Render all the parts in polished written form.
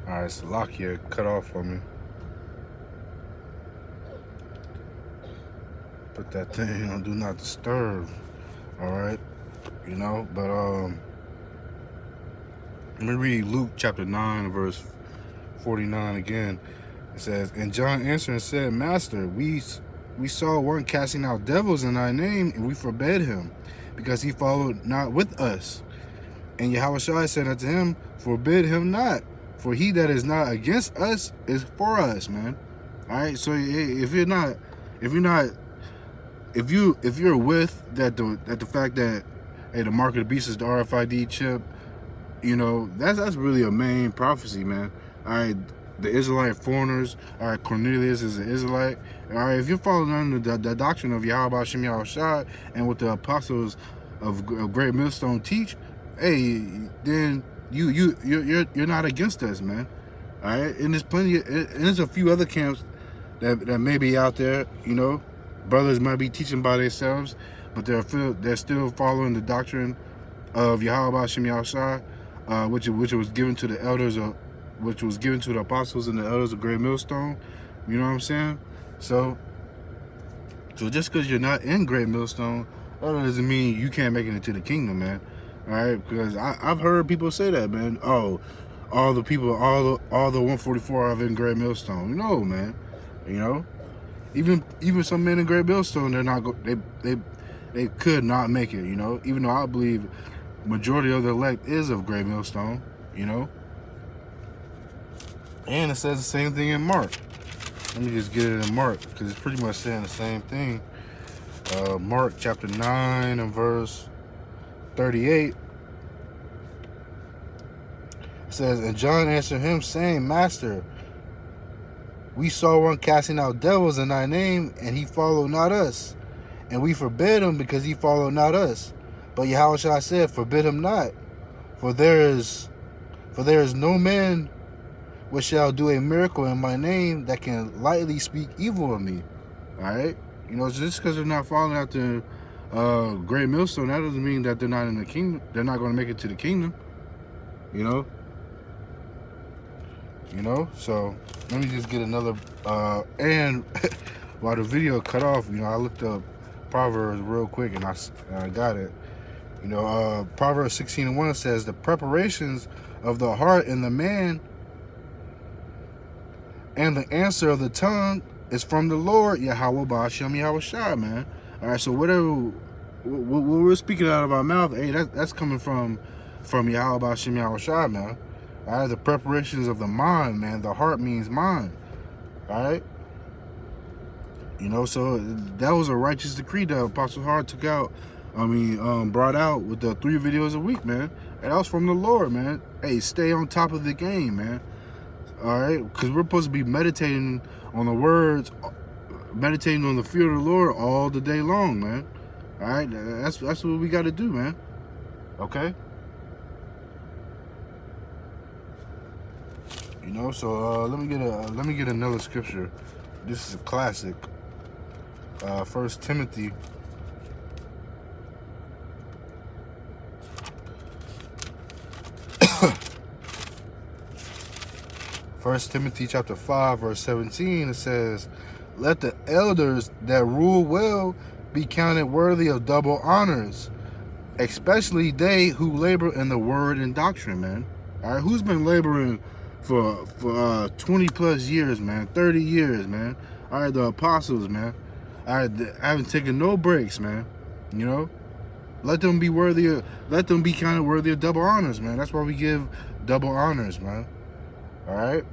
All right, so lock here, cut off for me. Put that thing on do not disturb. All right, but let me read Luke chapter 9, verse 49 again. It says, "And John answered and said, Master, we saw one casting out devils in thy name, and we forbade him, because he followed not with us. And Yahushua said unto him, Forbid him not, for he that is not against us is for us," man. All right, so if you're with the fact that the mark of the beast is the RFID chip, that's really a main prophecy, man. All right, the Israelite foreigners. All right, Cornelius is an Israelite. All right, if you're following under the doctrine of Yahweh Shem Yahushua and what the apostles of Great Millstone teach, hey, then you're not against us, man. All right, and there's a few other camps that may be out there. Brothers might be teaching by themselves, but they're still following the doctrine of Yahweh Shem Yahushua, which was given to the elders which was given to the apostles and the elders of Great Millstone. You know what I'm saying? So just because you're not in Great Millstone, that doesn't mean you can't make it into the kingdom, man. All right, because I've heard people say that, man. Oh, all the 144 are in Great Millstone. No, man. Even some men in Great Millstone, they could not make it. Even though I believe majority of the elect is of Great Millstone. And it says the same thing in Mark. Let me just get it in Mark, because it's pretty much saying the same thing. Mark chapter 9 and verse 38. It says, "And John answered him, saying, Master, we saw one casting out devils in thy name, and he followed not us. And we forbid him, because he followed not us. But Yahushua said, Forbid him not. For there is no man which shall do a miracle in my name that can lightly speak evil of me." All right? Just because they're not following after Great Millstone, that doesn't mean that they're not in the kingdom. They're not going to make it to the kingdom. So let me just get another. And while the video cut off, I looked up Proverbs real quick, and I got it. Proverbs 16:1 says, "The preparations of the heart and the man, and the answer of the tongue is from the Lord, Yahweh Ba'ashem Yahushua," man. All right, so whatever what we're speaking out of our mouth, hey, that's coming from Yahweh Ba'ashem Yahushua, man. All right, the preparations of the mind, man. The heart means mind. All right. So that was a righteous decree that Apostle Hart brought out with the 3 videos a week, man. And that was from the Lord, man. Hey, stay on top of the game, man. All right, because we're supposed to be meditating on the words, meditating on the fear of the Lord all the day long, man. All right, that's what we got to do, man. Okay. So let me get another scripture. This is a classic. 1 Timothy. First Timothy chapter 5, verse 17, it says, "Let the elders that rule well be counted worthy of double honors, especially they who labor in the word and doctrine," man. All right, who's been laboring for 20 plus years, man, 30 years, man? All right, the apostles, man. All right, I haven't taken no breaks, man. Let them be counted worthy of double honors, man. That's why we give double honors, man. All right.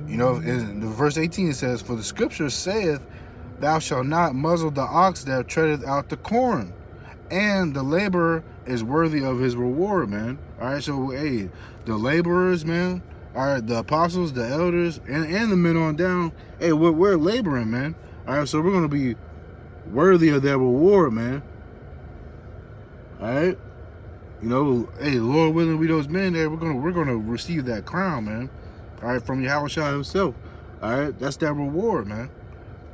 In the verse 18 it says, "For the scripture saith, Thou shalt not muzzle the ox that treadeth out the corn, and the laborer is worthy of his reward," man. All right, so hey, the laborers, man. All right, the apostles, the elders, and the men on down. Hey, we're laboring, man. All right, so we're gonna be worthy of their reward, man. All right. Hey, Lord willing, we those men there, we're gonna receive that crown, man. All right, from Yahushua himself. All right, that's that reward, man.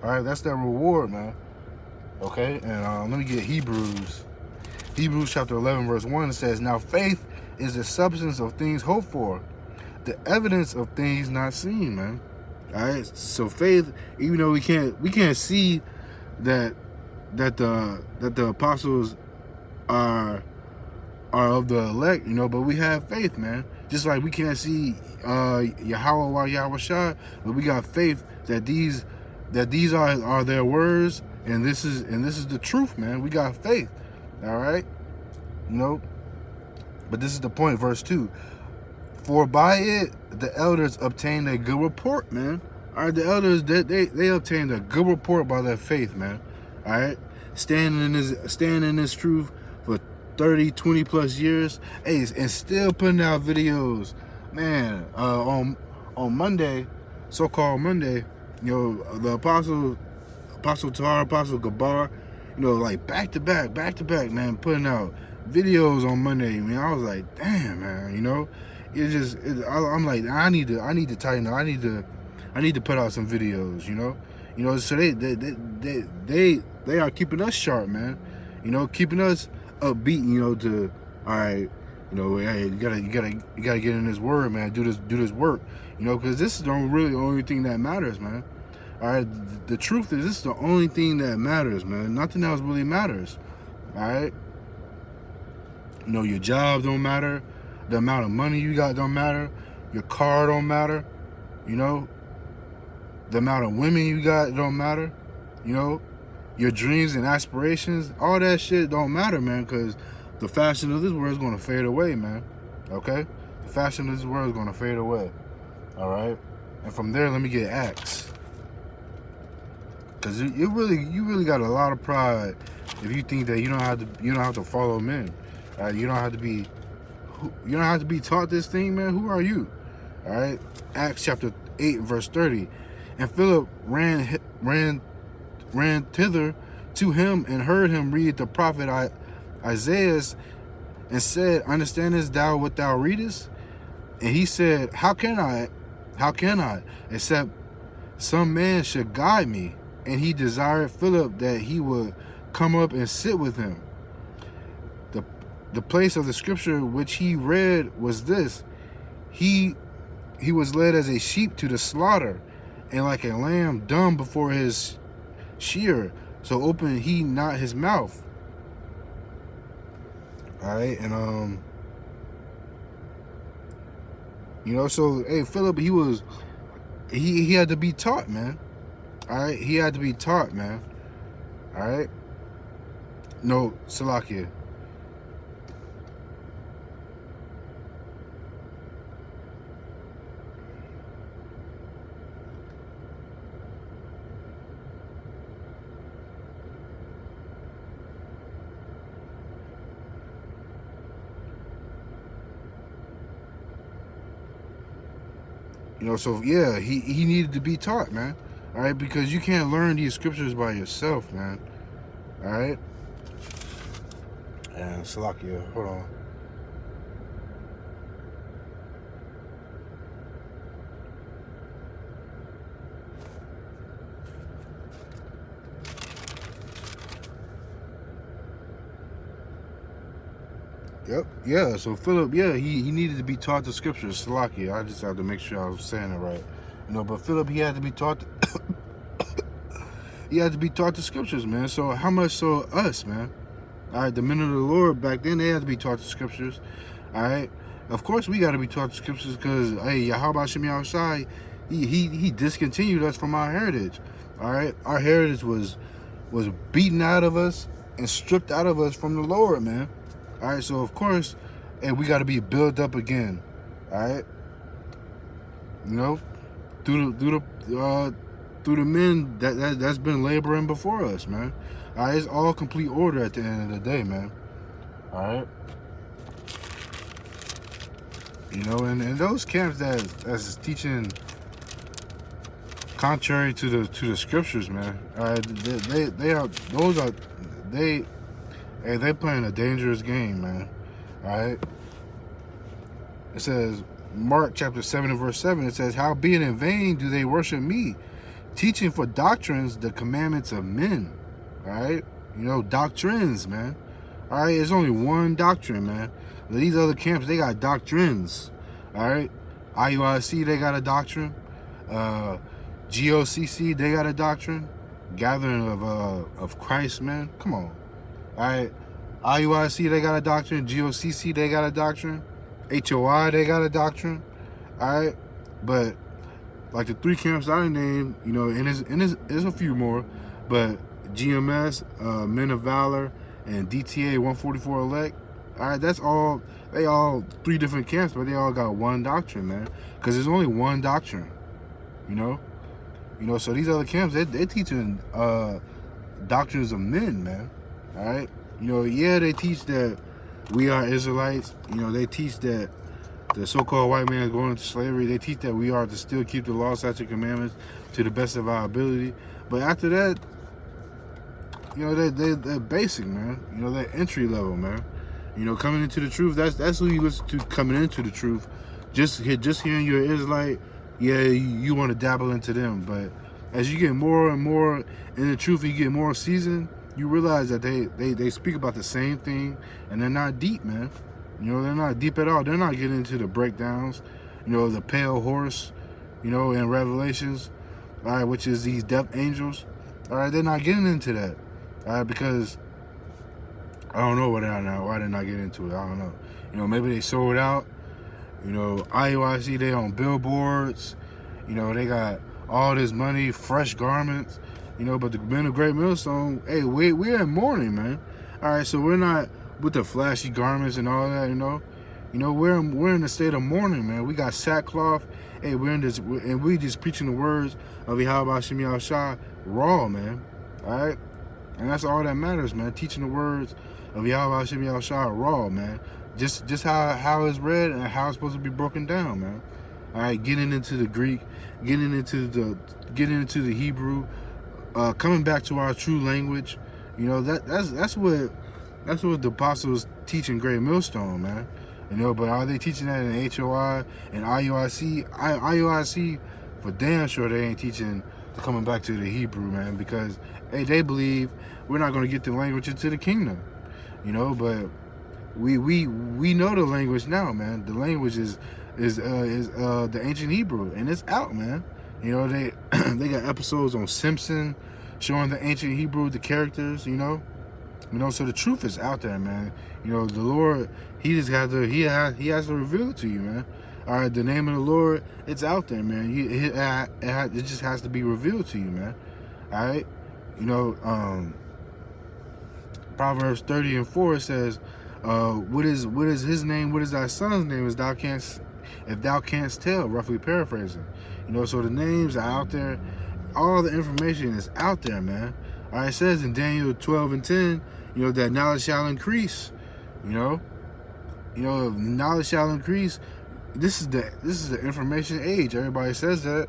All right, that's that reward, man. Okay, and let me get Hebrews chapter 11, verse 1. It says, "Now faith is the substance of things hoped for, the evidence of things not seen, man. All right. So faith, even though we can't see that the apostles are of the elect, but we have faith, man. Just like we can't see Yahweh while Yahweh Shai, but we got faith that these are their words, and this is the truth, man. We got faith. All right. But this is the point, verse 2. For by it the elders obtained a good report, man. All right, the elders, they obtained a good report by their faith, man. All right, standing in this truth for 30, 20 plus years, hey, and still putting out videos, man. On Monday, so-called Monday, the apostle Tar, Apostle Gabar, like back to back, man, putting out videos on Monday. I mean, I was like, damn, man, I'm like, I need to tighten up. I need to put out some videos, So they are keeping us sharp, man. Keeping us upbeat, to all right, hey, you gotta get in this word, man. Do this work, because this is the only thing that matters, man. All right, the truth is, this is the only thing that matters, man. Nothing else really matters. All right, your job don't matter. The amount of money you got don't matter. Your car don't matter. The amount of women you got don't matter. Your dreams and aspirations, all that shit don't matter, man, because the fashion of this world is going to fade away, man. Okay? The fashion of this world is going to fade away. All right? And from there, let me get Acts. Because you really got a lot of pride if you think that you don't have to follow men. You don't have to be taught this thing, man. Who are you? All right? Acts chapter 8, verse 30. And Philip ran thither to him and heard him read the prophet Isaiah, and said, understandest thou what thou readest? And he said, How can I, except some man should guide me? And he desired Philip that he would come up and sit with him. The place of the scripture which he read was this: he was led as a sheep to the slaughter, and like a lamb dumb before his shearer, so opened he not his mouth. All right, and so hey, Philip, he had to be taught, man. All right, he had to be taught, man. All right, no, Salakia. So yeah, he needed to be taught, man. All right, because you can't learn these scriptures by yourself, man. All right. And Salakia, hold on. Yep. Yeah. So Philip, yeah, he needed to be taught the scriptures. Salakia. I just had to make sure I was saying it right. But Philip, he had to be taught. He had to be taught the scriptures, man. So how much so us, man? All right, the men of the Lord back then, they had to be taught the scriptures. All right. Of course, we got to be taught the scriptures because hey, Yahweh Shem Yahushai, he discontinued us from our heritage. All right, our heritage was beaten out of us and stripped out of us from the Lord, man. All right, so of course, and we got to be built up again. All right, through the men that's been laboring before us, man. All right, it's all complete order at the end of the day, man. All right, and those camps that's teaching contrary to the scriptures, man. All right, they're playing a dangerous game, man. All right. It says, Mark chapter 7 and verse 7, it says, howbeit in vain do they worship me, teaching for doctrines the commandments of men. All right. Doctrines, man. All right, it's only one doctrine, man. These other camps, they got doctrines. All right, IUIC, they got a doctrine. GOCC, they got a doctrine. Gathering of Christ, man. Come on. All right, IUIC, they got a doctrine. GOCC, they got a doctrine. HOI, they got a doctrine. All right, but like the three camps I named, you know, and there's a few more, but GMS, Men of Valor, and DTA 144 Elect. All right, that's all. They all three different camps, but they all got one doctrine, man. Because there's only one doctrine, you know. So these other camps, they're teaching doctrines of men, man. All right, yeah, they teach that we are Israelites. They teach that the so-called white man is going into slavery. They teach that we are to still keep the law, statutes, and commandments to the best of our ability. But after that, they're basic, man. They're entry level, man. Coming into the truth, that's who you listen to coming into the truth. Just hearing you're Israelite, yeah, you want to dabble into them. But as you get more and more in the truth, you get more seasoned, you realize that they speak about the same thing, and they're not deep, man. They're not deep at all. They're not getting into the breakdowns, the pale horse, in Revelations, all right, which is these death angels. All right, they're not getting into that, all right, because I don't know why they're not getting into it. I don't know. Maybe they sold out. IUIC, they on billboards. They got all this money, fresh garments. But the men of Great Millstone, hey, we're in mourning, man. All right, so we're not with the flashy garments and all that, we're in a state of mourning, man. We got sackcloth. Hey, we're in this, and we just preaching the words of Yahweh Shem Yahushua raw, man. All right, and that's all that matters, man. Teaching the words of Yahweh Shem Yahushua raw, man. Just how it's read and how it's supposed to be broken down, man. All right, getting into the Greek, getting into the Hebrew, coming back to our true language. That's what the apostles teach in Great Millstone, man. But are they teaching that in HOI and IUIC? IUIC, for damn sure, they ain't teaching coming back to the Hebrew, man, because hey, they believe we're not going to get the language into the kingdom, But we know the language now, man. The language is the ancient Hebrew, and it's out, man. They they got episodes on Simpson showing the ancient Hebrew, the characters, so the truth is out there, man. The Lord, he has to reveal it to you, man. All right, the name of the Lord, it's out there, man. It just has to be revealed to you, man. All right, Proverbs 30:4 says, what is his name? What is thy son's name? If thou canst tell, roughly paraphrasing. So the names are out there. All the information is out there, man. All right, it says in Daniel 12:10, that knowledge shall increase. Knowledge shall increase. This is the information age. Everybody says that.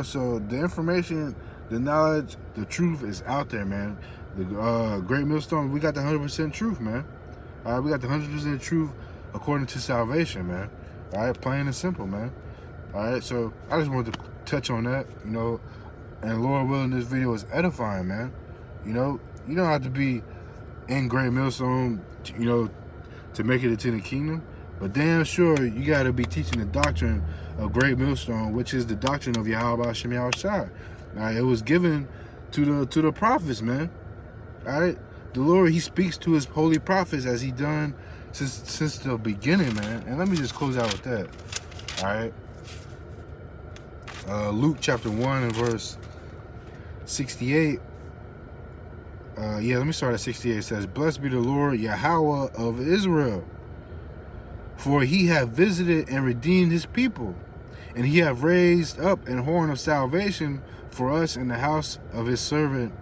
So the information, the knowledge, the truth is out there, man. The Great Millstone, we got the 100% truth, man. All right, we got the 100% truth according to salvation, man. All right, plain and simple, man. All right, so I just wanted to touch on that, and Lord willing, this video is edifying, man. You don't have to be in Great Millstone, to make it into the kingdom, but damn sure you got to be teaching the doctrine of Great Millstone, which is the doctrine of Yahweh Shem Yahushua. All right, it was given to the prophets, man. All right, the Lord, he speaks to his holy prophets as he done since the beginning, man. And let me just close out with that. All right, Luke chapter 1 and verse 68. Let me start at 68. It says, "Blessed be the Lord Yahweh of Israel, for he hath visited and redeemed his people, and he hath raised up an horn of salvation for us in the house of his servant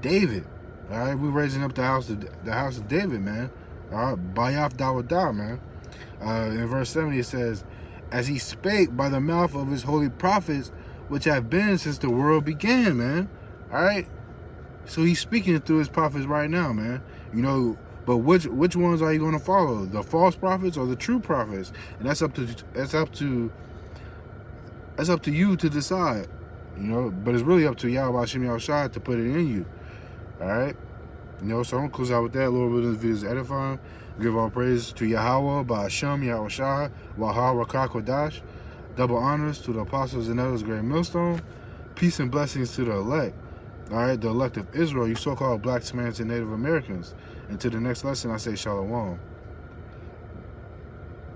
David." All right, we're raising up the house of David, man. All right, Bayath Dawadah, man. In verse 70 it says, "As he spake by the mouth of his holy prophets, which have been since the world began," man. All right. So he's speaking through his prophets right now, man. But which ones are you going to follow? The false prophets or the true prophets? And that's up to you to decide. But it's really up to Yahweh Shem Yahushua to put it in you. All right. You know, so I'm gonna close out with that. Lord, willing, this video is edifying. Give all praise to Yahweh, by Hashem, Yahweh Shai, Wahar, Rakah, Kodash. Double honors to the apostles and elders, great millstone. Peace and blessings to the elect. All right, the elect of Israel, you so-called Black Samaritans and Native Americans. And to the next lesson, I say Shalom.